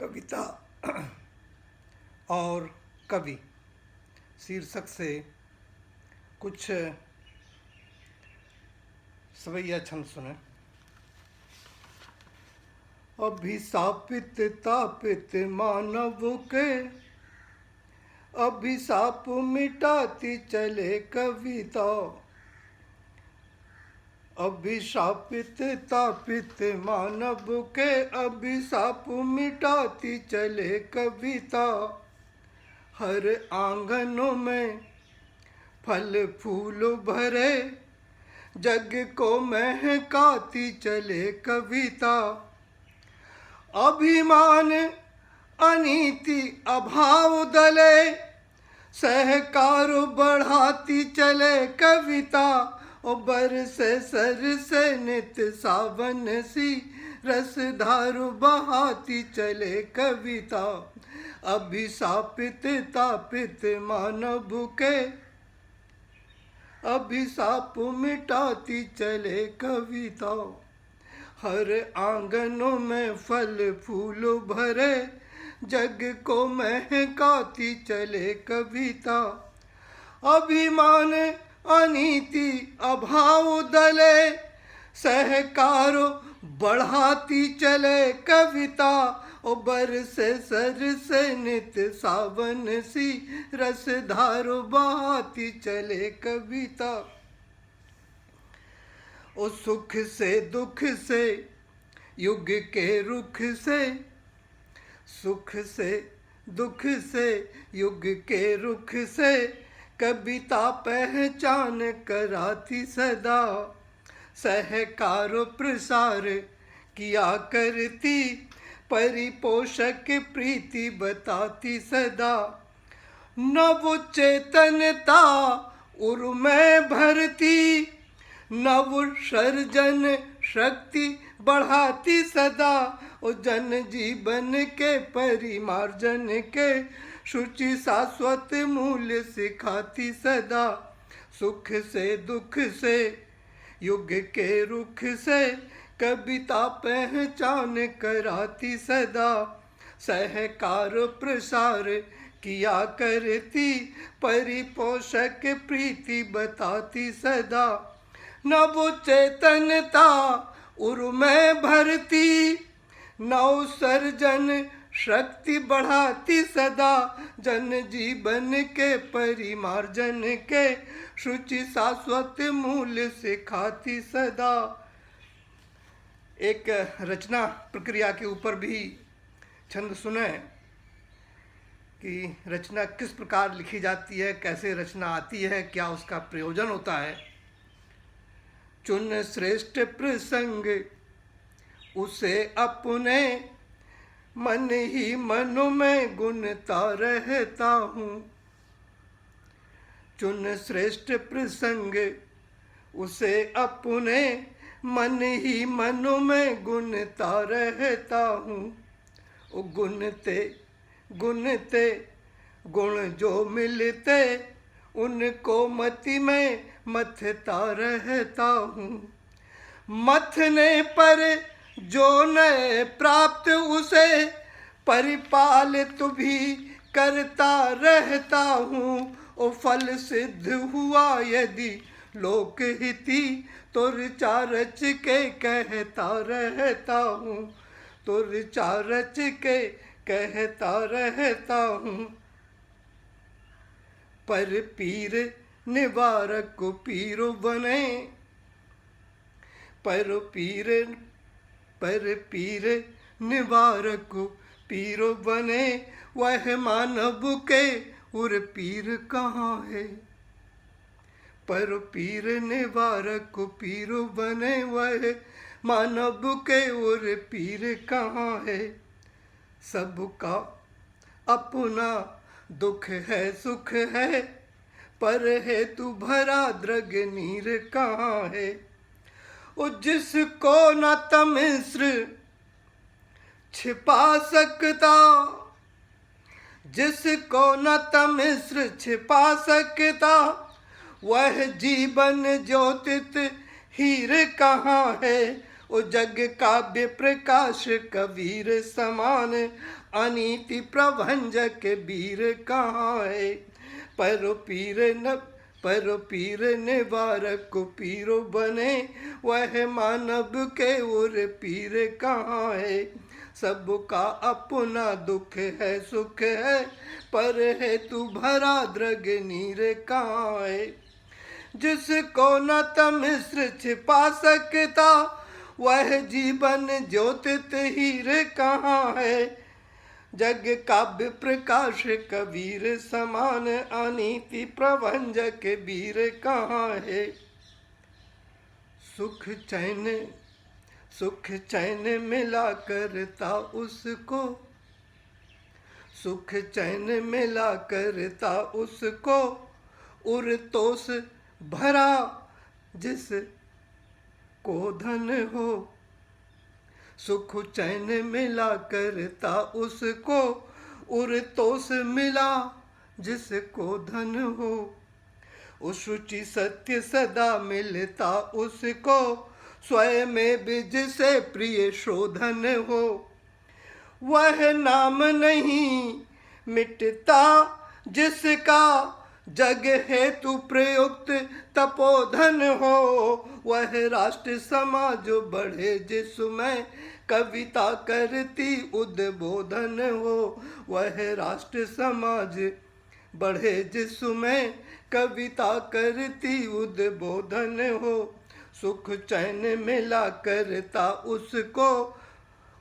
कविता और कवि शीर्षक से कुछ सवैया छंद सुने। अभिशापित तापित मानव के अभिशाप मिटाती चले कविता। अभिशापित तापित मानव के अभिशाप मिटाती चले कविता। हर आंगनों में फल फूल भरे जग को महकाती चले कविता। अभिमान अनीति अभाव दले सहकार बढ़ाती चले कविता। ओ बरसे सर से नित सावन सी रसधारु बहाती चले कविता। अभिशापित तापित मानव के अभिशाप मिटाती चले कविता। हर आंगनों में फल फूल भरे जग को महकाती चले कविता। अभिमान अनीति अभाव दले सहकार बढ़ाती चले कविता। ओ बरसे सर से नित सावन सी रसधार बहाती चले कविता। ओ सुख से दुख से युग के रुख से सुख से दुख से युग के रुख से कविता पहचान कराती सदा। सहकार प्रसार किया करती परिपोषक प्रीति बताती सदा। नव चेतनता उर्मे भरती नव सर्जन शक्ति बढ़ाती सदा। ओ जन जीवन के परिमार्जन के शुचि शाश्वत मूल्य सिखाती सदा। सुख से दुख से युग के रुख से कविता पहचान कराती सदा। सहकार प्रसार किया करती परिपोषक प्रीति बताती सदा। नव चेतनता उर्मे भरती नव सर्जन शक्ति बढ़ाती सदा। जन जीवन के परिमार्जन के शुचि शाश्वत मूल्य सिखाती सदा। एक रचना प्रक्रिया के ऊपर भी छंद सुने कि रचना किस प्रकार लिखी जाती है, कैसे रचना आती है, क्या उसका प्रयोजन होता है। चुन श्रेष्ठ प्रसंग उसे अपने मन ही मन में गुनता रहता हूँ। चुन श्रेष्ठ प्रसंग उसे अपने मन ही मन में गुनता रहता हूँ। ओ गुनते गुनते गुण जो मिलते उनको मति में मथता रहता हूँ। मथने पर जो नए प्राप्त उसे परिपालित भी करता रहता हूँ। ओ फल सिद्ध हुआ यदि लोकहिती तो ऋचा रच के कहता रहता हूँ। तो ऋचा रच के कहता रहता हूँ। पर पीर निवारक को पीरो बने पर पीर निवारक को पीरो बने वह मानव के उर पीर कहाँ है। पर पीर निवारक को पीरो बने वह मानव के उर पीर कहाँ है। सबका अपना दुख है सुख है पर हेतु भरा द्रग नीर कहाँ है। ओ जिसको न तमिश्र छिपा सकता जिसको न तमिश्र छिपा सकता वह जीवन ज्योतित हीर कहाँ है। ओ जग काव्य प्रकाश कबीर समान, अनीति प्रभंजक वीर कहाँ है। पर पीर निवारक पीरो बने, वह मानव के उर पीर कहाँ है। सबका अपना दुख है सुख है, पर है तू भरा द्रग नीर कहाँ है। जिसको न तमिश्र छिपा सकता, वह जीवन ज्योतित हीर कहाँ है। जग काव्य प्रकाश कबीर समान, अनीति प्रभंजक वीर कहाँ है। सुख चैन मिला करता उसको, सुख चैन मिला करता उसको, उर तोष भरा जिस को धन हो। सुख चैन मिला करता उसको, उर तोष मिला जिसको धन हो। उस शुचि सत्य सदा मिलता उसको, स्वयं में बीज से प्रिय शोधन हो। वह नाम नहीं मिटता जिसका, जग हेतु प्रयुक्त तपोधन हो। वह राष्ट्र समाज बढ़े जिसमें, कविता करती उद्बोधन हो। वह राष्ट्र समाज बढ़े जिसमें, कविता करती उद्बोधन हो। सुख चैन मिला करता उसको,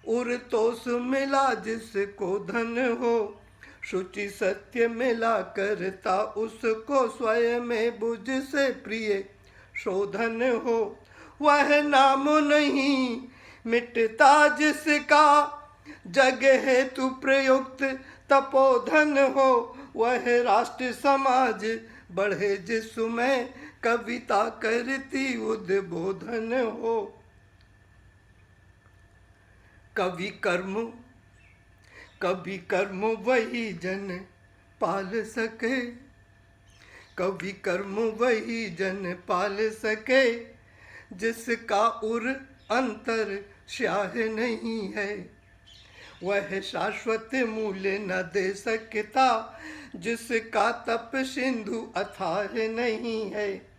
उर तोष मिला जिसको धन हो। शुचि सत्य मिला करता उसको, स्वयं में बुझ से प्रिय शोधन हो। वह नाम नहीं मिटता जिसका, जग हेतु प्रयुक्त तपोधन हो। वह राष्ट्र समाज बढ़े जिसमें, कविता करती उद्बोधन हो। कवि कर्म वही जन पाल सके, कवि कर्म वही जन पाल सके, जिसका उर अंतर स्याह नहीं है। वह शाश्वत मूल्य न दे सकता, जिसका तप सिंधु अथाह नहीं है।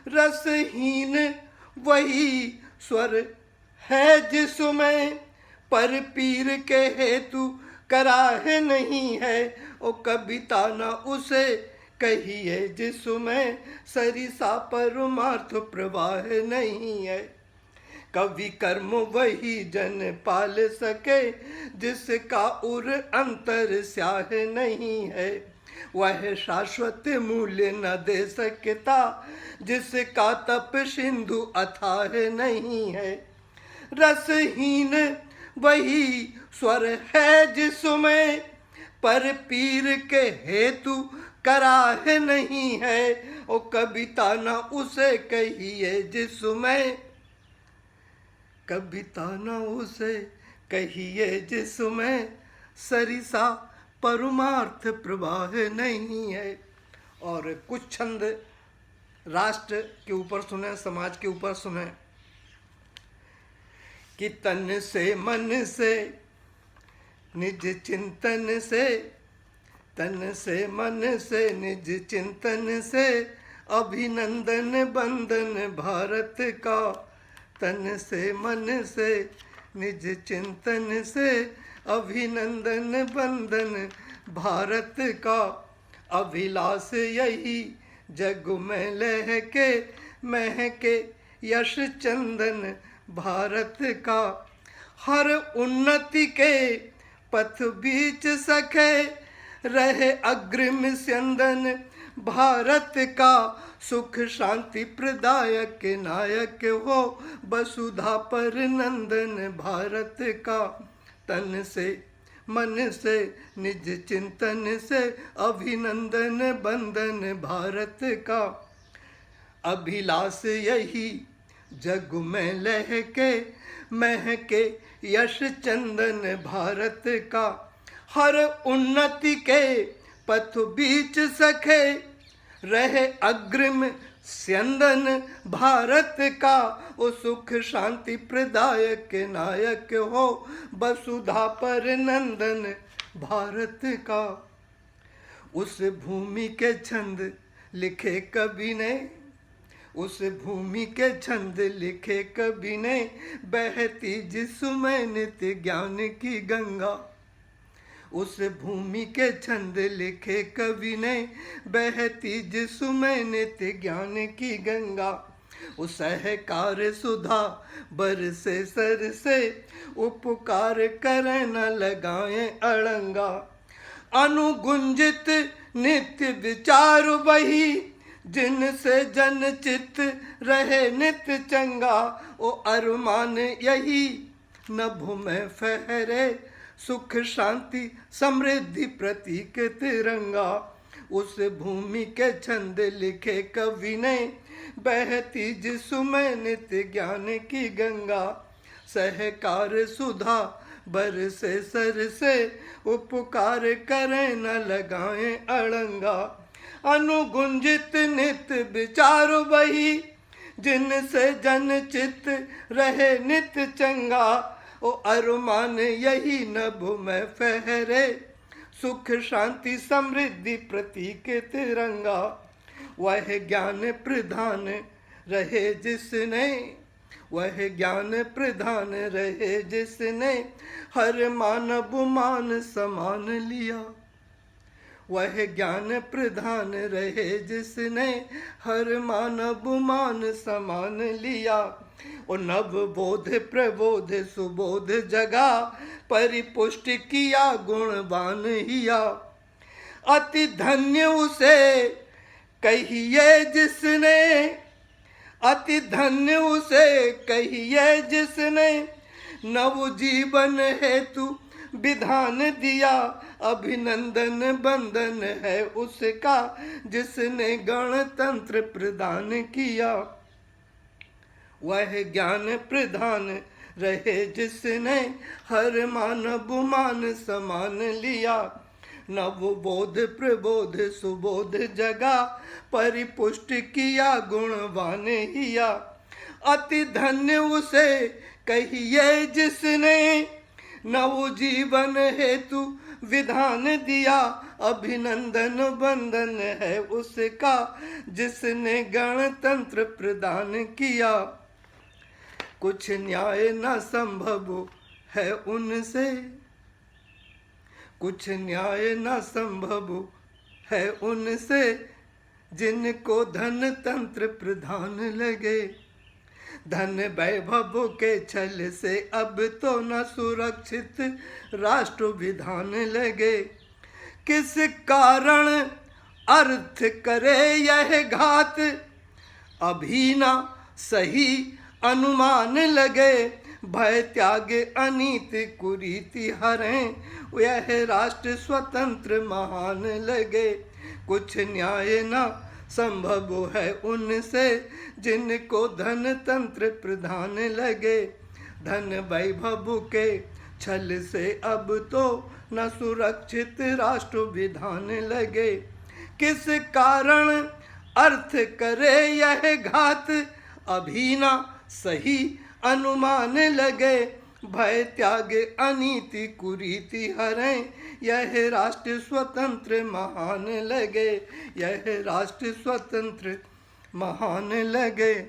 रसहीन वही स्वर है जिसमें, पर पीर के हेतु कराहे नहीं है। ओ कविता न उसे कहिए जिसमें, सरिसा परमार्थ प्रवाह नहीं है। कवि कर्म वही जन पाल सके, जिसका उर अंतर स्याह नहीं है। वह शाश्वत मूल्य न दे सकता, जिसका तप सिंधु अथाह नहीं है। रसहीन वही स्वर है जिसमें, पर पीर के हेतु कराह नहीं है। ओ कविता न उसे कहिए जिसमें, कविता न उसे कहिए जिसमें, सरिसा परमार्थ प्रवाह नहीं है। और कुछ छंद राष्ट्र के ऊपर सुने, समाज के ऊपर सुने। कि तन से मन से निज चिंतन से, तन से मन से निज चिंतन से, अभिनंदन बंदन भारत का। तन से मन से निज चिंतन से, अभिनंदन बंदन भारत का। अभिलाष यही जग में लहके, महके यश चंदन भारत का। हर उन्नति के पथ बीच सखे, रहे अग्रिम स्यंदन भारत का। सुख शांति प्रदायक नायक हो, वसुधा पर नंदन भारत का। तन से मन से निज चिंतन से, अभिनंदन बंदन भारत का। अभिलाष यही जग में लहके, महके यश चंदन भारत का। हर उन्नति के पथ बीच सखे, रहे अग्रिम स्यंदन भारत का वो सुख शांति प्रदायक नायक हो, वसुधा पर नंदन भारत का। उस भूमि के छंद लिखे कवि ने, उस भूमि के छंद लिखे कवि ने, बहती जिसमें नित्य ज्ञान की गंगा। उस भूमि के छंद लिखे कवि ने, बहती जिसमें नित्य ज्ञान की गंगा। उस सहकार सुधा बरसे सर से, उपकार करें न लगाएं अड़ंगा। अनुगुंजित नित्य विचार वही, जिनसे जन चित्त रहे नित्य चंगा। ओ अरमान यही नभ में फहरे, सुख शांति समृद्धि प्रतीक तिरंगा। उस भूमि के छंद लिखे कवि ने, बहती जिसमें नित्य ज्ञान की गंगा। सहकार सुधा बरसे सर से, उपकार करें न लगाएं अड़ंगा। अनुगुंजित नित्य विचार वही, जिनसे जन चित्त रहे नित्य चंगा। ओ अरमान यही नभ में फहरे, सुख शांति समृद्धि प्रतीक तिरंगा। वह ज्ञान प्रधान रहे जिसने, वह ज्ञान प्रधान रहे जिसने, हर मानव मान समान लिया। वह ज्ञान प्रधान रहे जिसने, हर मानव मान समान लिया। और नव बोध प्रबोध सुबोध जगा, परिपुष्ट किया गुणवान हिया। अति धन्य उसे कहिए जिसने, अति धन्य उसे कहिए जिसने, नव जीवन हेतु विधान दिया। अभिनंदन बंदन है उसका, जिसने गणतंत्र प्रदान किया। वह ज्ञान प्रधान रहे जिसने, हर मानव मान समान लिया। नव बोध प्रबोध सुबोध जगा, परिपुष्ट किया गुणवान हिया। अति धन्य उसे कहिए जिसने, नव जीवन हेतु विधान दिया। अभिनंदन बंदन है उसका, जिसने गणतंत्र प्रदान किया। कुछ न्याय न संभव है उनसे, कुछ न्याय न संभव है उनसे, जिनको धन तंत्र प्रधान लगे। धन वैभव के छल से अब तो न सुरक्षित राष्ट्र विधान लगे। किस कारण अर्थ करे यह घात, अभी ना सही अनुमान लगे। भय त्याग अनीति कुरीति हरें, यह राष्ट्र स्वतंत्र महान लगे। कुछ न्याय ना संभव है उनसे, जिनको धन तंत्र प्रधान लगे। धन वैभव के छल से अब तो न सुरक्षित राष्ट्र विधान लगे। किस कारण अर्थ करे यह घात, अभी ना सही अनुमान लगे। भय त्याग अनीति कुरीति हरें, यह राष्ट्र स्वतंत्र महान लगे। यह राष्ट्र स्वतंत्र महान लगे।